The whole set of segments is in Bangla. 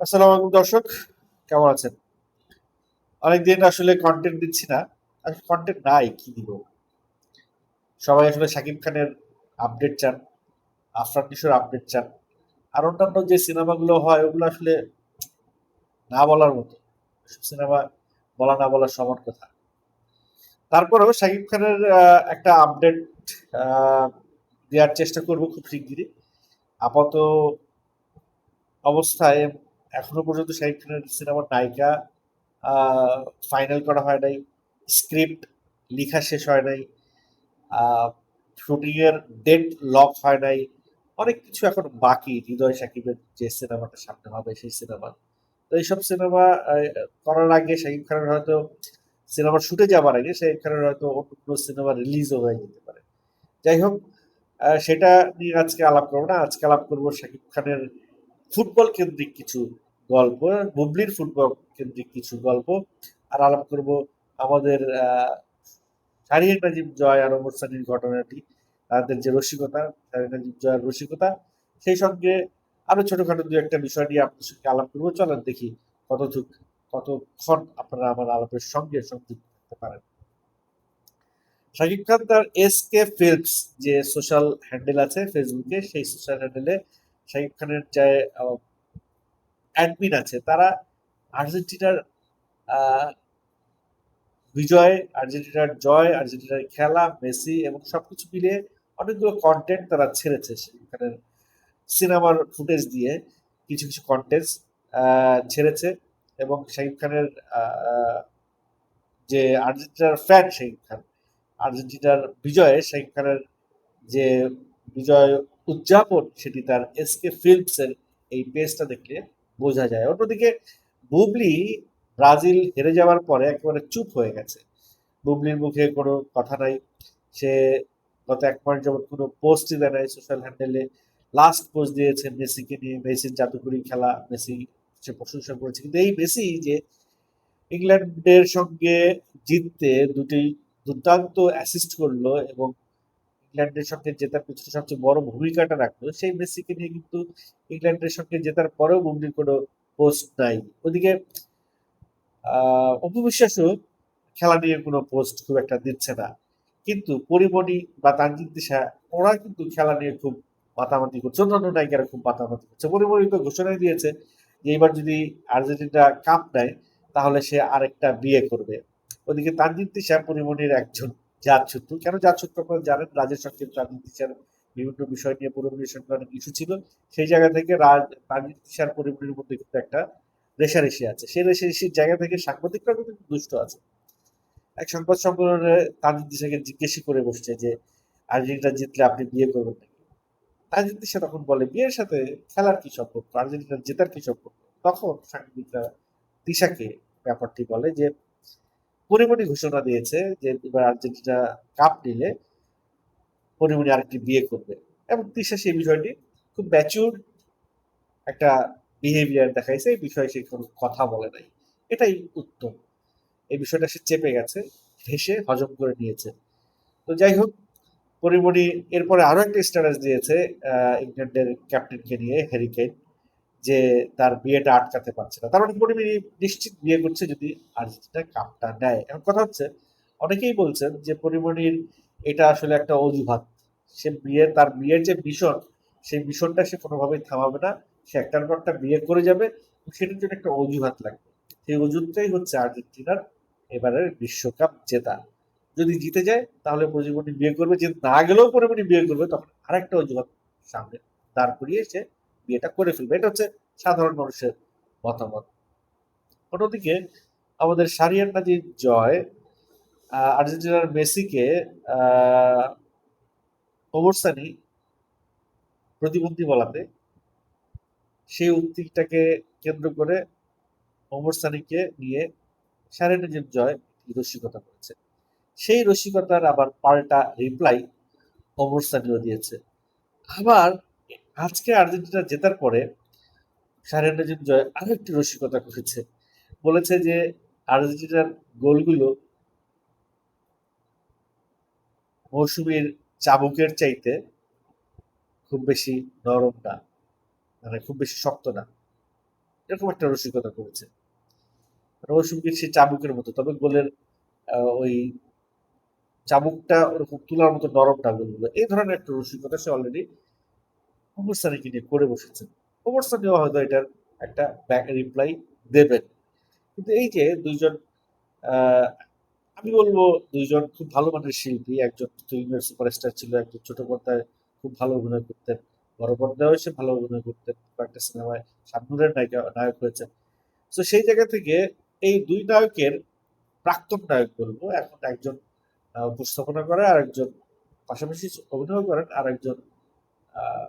আসসালামু আলাইকুম দর্শক, কেমন আছেন? অনেকদিন আসলে কন্টেন্ট দিচ্ছি না। আসলে কন্টেন্ট নাই, কি দিব? সবাই আসলে শাকিব খানের আপডেট চান, আফরান নিশোর আপডেট চান। আর অন্যান্য যে সিনেমাগুলো হয় ওগুলো আসলে না বলার মতো। সিনেমা বলা না বলার সমান কথা। তারপরেও শাকিব খানের একটা আপডেট দেওয়ার চেষ্টা করব খুব শিগগিরই। আপাতত অবস্থায় এখনো পর্যন্ত শাকিব খানের সিনেমার নায়িকা ফাইনাল করা হয় নাই, স্ক্রিপ্ট লেখা শেষ হয় নাই, শুটিং এর ডেট লক হয় নাই, অনেক কিছু এখন বাকি। হৃদয় সাকিবের যে সিনেমাটা সামনে হবে সেই সিনেমা, তো এইসব সিনেমা করার আগে শাকিব খানের হয়তো সিনেমার শুটে যাবার আগে শাকিব খানের হয়তো অন্য কোনো সিনেমা রিলিজও হয়ে যেতে পারে। যাই হোক, সেটা নিয়ে আজকে আলাপ করবো না। আজকে আলাপ করবো শাকিব খানের ফুটবল কেন্দ্রিক কিছু গল্প, বুবলির ফুটবল কেন্দ্রিক কিছু গল্প, আর আলাপ করব আমাদের শাহরিয়ার নাজিম জয় আর ওমর সানির ঘটনাটি, তাদের যে রসিকতা, শাহরিয়ার নাজিম জয়ের রসিকতা, সেই সঙ্গে আরো ছোটখাটো দু একটা বিষয় নিয়ে আপনার সঙ্গে আলাপ করবো। চলেন দেখি কতক্ষণ আপনারা আমার আলাপের সঙ্গে সংযুক্ত থাকতে পারেন। শাকিব খান তার এসকে ফিল্মস যে সোশ্যাল হ্যান্ডেল আছে ফেসবুকে, সেই সোশ্যাল হ্যান্ডেলে শাকিব খানের যে অ্যাডমিন আছে, তারা আর্জেন্টিনার আহ, বিজয়, আর্জেন্টিনার জয়, আর্জেন্টিনার খেলা, মেসি এবং সবকিছু মিলিয়ে অনেকগুলো কন্টেন্ট তারা ছেড়েছে সেখানে। সিনেমার ফুটেজ দিয়ে কিছু কিছু কন্টেন্ট ছেড়েছে। এবং শাকিব খানের আহ, যে আর্জেন্টিনার ফ্যান শাকিব খান, আর্জেন্টিনার বিজয়ে শাকিব খানের যে বিজয় উদযাপন, সেটি তার এসকে ফিল্মস এর এই পেজটা দেখলে বোঝা যায়। অন্যদিকে বুবলি ব্রাজিল হেরে যাওয়ার পরে একেবারে চুপ হয়ে গেছে। বুবলির মুখে কোনো কথা নাই। সে গত ১ মাস যাবৎ কোনো পোস্টই দেয় নাই সোশ্যাল হ্যান্ডেলে। লাস্ট পোস্ট দিয়েছে মেসিকে নিয়ে, মেসির জাদুকরি খেলা, মেসি সে প্রশংসা করেছে। কিন্তু এই মেসি যে ইংল্যান্ডের সঙ্গে জিততে দুটি দুর্দান্ত অ্যাসিস্ট করলো এবং ইংল্যান্ডের সঙ্গে জেতার পিছনে সবচেয়ে বড় ভূমিকাটা রাখলো, সেই মেসিকে নিয়ে কিন্তু ইংল্যান্ডের সঙ্গে জেতার পরেও বুবলির কোনো পোস্ট নাই। ওদিকে অপু বিশ্বাসও খেলা নিয়ে কোনো পোস্ট খুব একটা দিচ্ছে না। কিন্তু পরিমণি বা তানজিদ তিশা, ওরা কিন্তু খেলা নিয়ে খুব মাতামাতি করছে, অন্যান্য নায়িকারা খুব মাতামাতি করছে। পরিমণি তো ঘোষণাই দিয়েছে যে এবার যদি আর্জেন্টিনা কাপ নেয় তাহলে সে আরেকটা বিয়ে করবে। ওদিকে তানজিদ তিশা পরিমণির একজন জাতশত্রু। কেন জাতশত্রু আপনারা জানেন, রাজের সঙ্গে তানজিদ তিশার বিভিন্ন বিষয় নিয়ে পরিমণির সঙ্গে অনেক ইস্যু ছিল। সেই জায়গা থেকে তানজিদ তিশার পরিমণির মধ্যে কিন্তু একটা রেষারেষি আছে। সেই রেষারেষির জায়গা থেকে সাংবাদিকরা কিন্তু দুষ্ট আছে। এক সংবাদ সম্মেলনে তানজিদ তিশাকে জিজ্ঞেসই করে বসছে যে আর্জেন্টিনা জিতলে আপনি বিয়ে করবেন নাকি? তানজিদ তিশা তখন বলে, বিয়ের সাথে খেলার কি সম্পর্ক, আর্জেন্টিনা জেতার কি সম্পর্ক? তখন সাংবাদিকরা তিশাকে ব্যাপারটি বলে যে পরিমণি ঘোষণা দিয়েছে যে এবার আর্জেন্টিনা কাপ নিলে পরিমণি আরেকটি বিয়ে করবে। এবং তিশা সেই বিষয়টি খুব ম্যাচিউর একটা বিহেভিয়ার দেখাইছে, এই বিষয়ে সে কোনো কথা বলে নাই। এটাই উত্তম। এই বিষয়টা সে চেপে গেছে, হেসে হজম করে নিয়েছে। তো যাই হোক, পরিমণি এরপরে আরো একটা স্ট্যাটাস দিয়েছে ইংল্যান্ডের ক্যাপ্টেনকে নিয়ে, হ্যারি কেইন, যে তার বিয়েটা আটকাতে পারছে না। তার মানে পরিমণি নিশ্চিত বিয়ে করছে যদি আর্জেন্টিনা কাপটা নেয়। এখন কথা হচ্ছে, অনেকেই বলছেন যে পরিমণির এটা আসলে একটা অজুহাত। তার বিয়ের যে মিশন, সেই মিশনটা সে কোনোভাবেই থামাবে না। সে একটার পর একটা বিয়ে করে যাবে, সেটার জন্য একটা অজুহাত লাগবে। সেই অজুহাতটাই হচ্ছে আর্জেন্টিনার এবারের বিশ্বকাপ জেতা। যদি জিতে যায় তাহলে পরিমণি বিয়ে করবে, যদি না গেলেও পরিমণি বিয়ে করবে, তখন আরেকটা অজুহাত সামনে দাঁড় করিয়ে সে বিয়েটা করে ফেলবে। এটা হচ্ছে সাধারণ মানুষের মতামত। অন্যদিকে আমাদের শাহরিয়ার নাজির জয় আর্জেন্টিনার মেসিকে আহ ওমর সানি প্রতিবন্ধী বলাতে, সেই উক্তিটাকে কেন্দ্র করে ওমর সানিকে নিয়ে শাহরিয়ার নাজির জয় রসিকতা করেছে। সেই রসিকতার আবার পাল্টা রিপ্লাই ওমর সানিও দিয়েছে। আবার আজকে আর্জেন্টিনা জেতার পরে শাহরিয়ার নাজিম জয় আরো একটি রসিকতা করেছে। বলেছে যে আর্জেন্টিনার গোলগুলো মৌসুমীর চাবুকের চাইতে খুব বেশি নরম না, মানে খুব বেশি শক্ত না। এরকম একটা রসিকতা করেছে। রসুমকির সেই চাবুকের মতো, তবে গোলের ওই চাবুকটা ওরকম তুলার মতো নরম না গোলগুলো, এই ধরনের একটা রসিকতা সে অলরেডি ওমর সানিকে নিয়ে করে বসেছেন। ওমর সানিও হয়তো এটার একটা ব্যাক রিপ্লাই দেবেন। কিন্তু এই যে দুইজন, আহ, আমি বলবো দুইজন খুব ভালো মানের শিল্পী, একজন ফিল্মের সুপারস্টার ছিল, একজন ছোট পর্দায় খুব ভালো অভিনয় করতেন, বড় পর্দায়ও সে ভালো অভিনয় করতেন, কয়েকটা সিনেমায় শাবনূরের নায়ক হয়েছেন। তো সেই জায়গা থেকে এই দুই নায়কের প্রাক্তন নায়ক বলবো, এখন একজন উপস্থাপনা করে, আর একজন পাশাপাশি অভিনয় করেন, আর একজন আহ,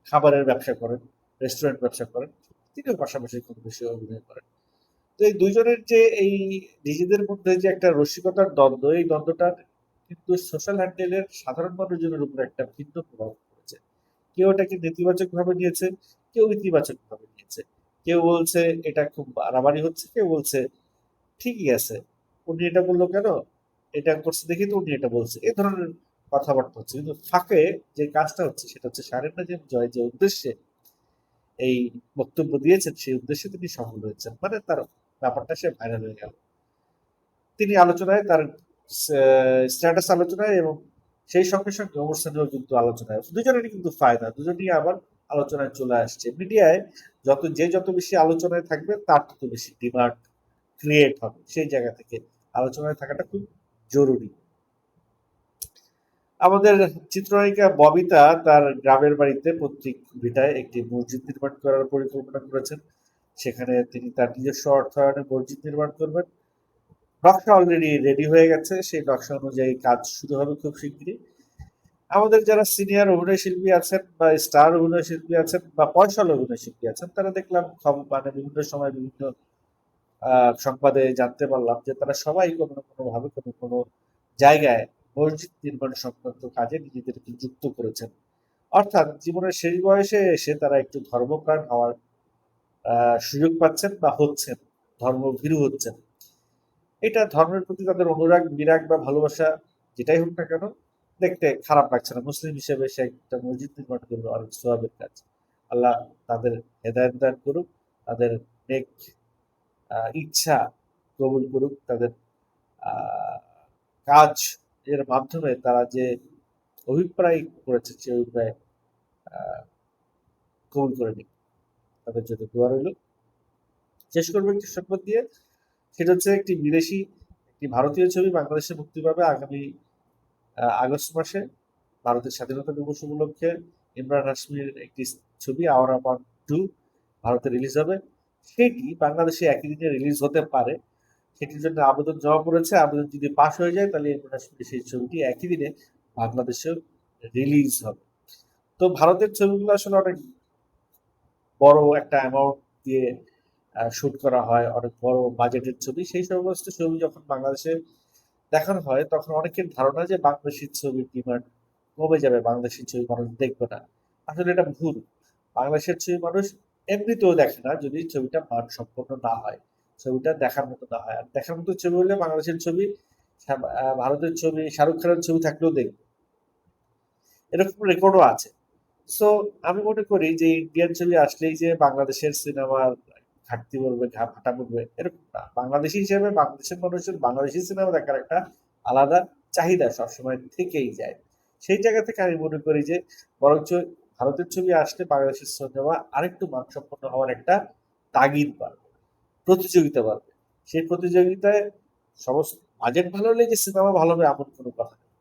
খাবারের ব্যবসা করেন, রেস্টুরেন্ট ব্যবসা করেন, তিনিও পাশাপাশি খুব বেশি অভিনয় করেন। তো এই দুইজনের যে এই নিজেদের মধ্যে যে একটা রসিকতার দ্বন্দ্ব, এই দ্বন্দ্বটা কিন্তু সোশ্যাল হ্যান্ডেলের সাধারণ মানুষজনের উপর একটা ভিন্ন প্রভাব পড়েছে। কেউ এটাকে নেতিবাচক ভাবে নিয়েছে, কেউ ইতিবাচক ভাবে নিয়েছে। কেউ বলছে এটা খুব বাড়াবাড়ি হচ্ছে, কেউ বলছে ঠিকই আছে, উনি এটা বললো কেন, এটা করছে দেখি তো উনি এটা বলছে, এই ধরনের কথাবার্তা হচ্ছে। কিন্তু ফাঁকে যে কাজটা হচ্ছে সেটা হচ্ছে শাহরিন নাজিম জয় যে উদ্দেশ্যে এই বক্তব্য দিয়েছেন, সেই উদ্দেশ্যে তিনি সফল হয়েছেন, মানে তার ব্যাপারটা সে ভাইরাল হয়ে গেল। তিনি আলোচনায়, তার স্ট্যাটাস আলোচনায়, এবং সেই সঙ্গে সঙ্গে ওমর সানিও কিন্তু আলোচনায়, দুজনেরই কিন্তু ফায়দা, দুজনেই আবার আলোচনায় চলে আসছে। মিডিয়ায় যত বেশি আলোচনায় থাকবে তার তত বেশি ডিমান্ড ক্রিয়েট হবে, সেই জায়গা থেকে আলোচনায় থাকাটা খুব জরুরি। আমাদের চিত্রনায়িকা ববিতা তার গ্রামের বাড়িতে পৈতৃক ভিটায় একটি মসজিদ নির্মাণ করার পরিকল্পনা করেছেন। সেখানে তিনি তার নিজস্ব অর্থায়নে মসজিদ নির্মাণ করবেন। নকশা অলরেডি রেডি হয়ে গেছে, সেই নকশা অনুযায়ী কাজ শুরু হবে খুব শিগগিরই। আমাদের যারা সিনিয়র অভিনয় শিল্পী আছেন বা স্টার অভিনয় শিল্পী আছেন বা পয়সাল অভিনয় শিল্পী আছেন, তারা দেখলাম মানে বিভিন্ন সময় বিভিন্ন সংবাদে জানতে পারলাম যে তারা সবাই কোনো না কোনো ভাবে কোনো কোনো জায়গায় মসজিদ নির্মাণ সংক্রান্ত কাজে নিজেদেরকে যুক্ত করেছেন। অর্থাৎ জীবনের শেষ বয়সে এসে তারা একটু ধর্মপ্রাণ হওয়ার সুযোগ পাচ্ছেন বা হচ্ছেন, ধর্মভীরু হচ্ছেন। এটা ধর্মের প্রতি তাদের অনুরাগ, বিরাগ বা ভালোবাসা যেটাই হোক না কেন, দেখতে খারাপ লাগছে না। মুসলিম হিসেবে সে একটা মসজিদ নির্মাণ করবে, অনেক সোয়াবের কাজ। আল্লাহ তাদের হেদায়েত দান করুক, তাদের নেক ইচ্ছা কবুল করুক, তাদের আহ, কাজ এর মাধ্যমে তারা যে অভিপ্রায় করেছে সে অভিপ্রায় আহ, কবুল করে নিক, তাদের জন্য দোয়া রইল। শেষ করবো একটি সংবাদ দিয়ে, সেটা হচ্ছে একটি ভারতীয় ছবি বাংলাদেশে মুক্তি পাবে আগামী আগস্ট মাসে, ভারতের স্বাধীনতা দিবস উপলক্ষে। ইমরান হাশমির একটি ছবি আওয়ার অ্যাবাউট টু ভারতে রিলিজ হবে। সেটি বাংলাদেশে একই দিনে রিলিজ হতে পারে, সেটির জন্য আবেদন জমা পড়েছে। আবেদন যদি পাশ হয়ে যায় তাহলে ইমরান হাশমির সেই ছবিটি একই দিনে বাংলাদেশেও রিলিজ হবে। তো ভারতের ছবিগুলো আসলে অনেক বড় একটা অ্যামাউন্ট দিয়ে শুট করা হয়, অনেক বড় বাজেটের ছবি। সেই সমস্ত ছবি যখন বাংলাদেশে দেখানো হয় তখন অনেকের ধারণা যে বাংলাদেশের ছবির ডিমান্ড কমে যাবে, বাংলাদেশের ছবি মানুষ দেখবে না। আসলে এটা ভুল। বাংলাদেশের ছবি মানুষ এমনিতেও দেখে না যদি ছবিটা মানসম্পন্ন না হয়, ছবিটা দেখার মতো না হয়। আর দেখার মতো ছবি হলে বাংলাদেশের ছবি, ভারতের ছবি, শাহরুখ খানের ছবি থাকলেও দেখবে, এরকম রেকর্ডও আছে। সো আমি মনে করি যে ইন্ডিয়ান ছবি আসলেই যে বাংলাদেশের সিনেমার ঘাটতি পড়বে, ভাটা পড়বে, এরকম না। বাংলাদেশি হিসেবে বাংলাদেশের মানুষের বাংলাদেশি সিনেমা দেখার একটা আলাদা চাহিদা সবসময় থেকেই যায়। সেই জায়গা থেকে আমি মনে করি যে বরঞ্চ ভারতের ছবি আসলে বাংলাদেশের সিনেমা আরেকটু মানসম্পন্ন হওয়ার একটা তাগিদ বাড়বে, প্রতিযোগিতা বাড়বে। সেই প্রতিযোগিতায় সমস্ত বাজেট ভালো হলে যে সিনেমা ভালো হবে এমন কোনো কথা নেই।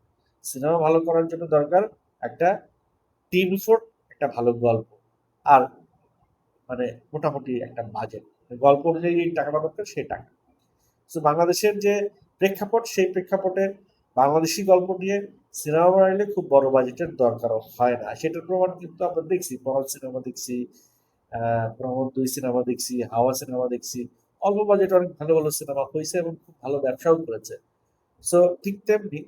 সিনেমা ভালো করার জন্য দরকার একটা টিম এফোর্ট, একটা ভালো গল্প, আর মানে মোটামুটি একটা বাজেট, গল্প অনুযায়ী এই টাকাটা দরকার সেই টাকা। তো বাংলাদেশের যে প্রেক্ষাপট, সেই প্রেক্ষাপটে বাংলাদেশি গল্প নিয়ে সিনেমা বানাইলে খুব বড় বাজেটের দরকারও হয় না। সেটার প্রমাণ কিন্তু আমরা দেখছি, পরান সিনেমা দেখছি, প্রমোদ দুই সিনেমা দেখছি, হাওয়া সিনেমা দেখছি। অল্প বাজেটে অনেক ভালো ভালো সিনেমা হয়েছে এবং খুব ভালো ব্যবসাও করেছে। সো ঠিক তেমনি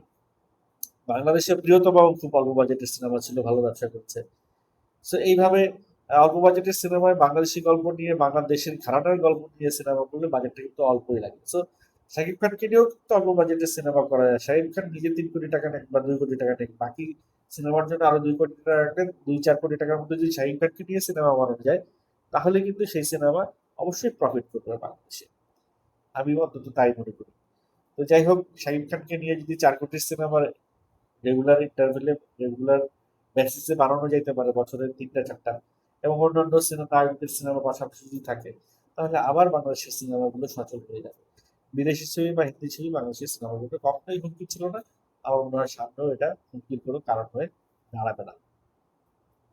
বাংলাদেশের প্রিয়তম খুব অল্প বাজেটের সিনেমা ছিল, ভালো ব্যবসা করছে। সো এইভাবে অল্প বাজেটের সিনেমায় বাংলাদেশি গল্প নিয়ে, বাংলাদেশের ঘরানার গল্প নিয়ে সিনেমা করলে বাজেটটা কিন্তু অল্পই লাগে। সো শাকিব খানকে নিয়েও কিন্তু অল্প বাজেটের সিনেমা করা যায়। শাকিব খান নিজে 3 কোটি টাকা নেন বা 2 কোটি টাকা নেন, বাকি সিনেমার জন্য আরো 2 কোটি টাকা রাখলেন, 2-4 কোটি টাকার মধ্যে যদি শাকিব খানকে নিয়ে সিনেমা বানানো যায় তাহলে কিন্তু সেই সিনেমা অবশ্যই প্রফিট করবে বাংলাদেশে। আমি অন্তত তাই মনে করি। তো যাই হোক, শাকিব খানকে নিয়ে যদি 4 কোটির সিনেমার রেগুলার ইন্টারভেলে, রেগুলার বেসিসে বানানো যাইতে পারে বছরের 3টা 4টা, এবং অন্যান্য সিনেমা নায়কদের সিনেমা পাশাপাশি যদি থাকে, তাহলে আবার বাংলাদেশের সিনেমাগুলো সচল হয়ে যাবে। বিদেশি ছবি বা হিন্দি ছবি বাংলাদেশের সিনেমাগুলো কখনোই হুমকি ছিল না, আমার মনে হয় সামনেও এটা হুমকির কোনো কারণ হয়ে দাঁড়াবে না।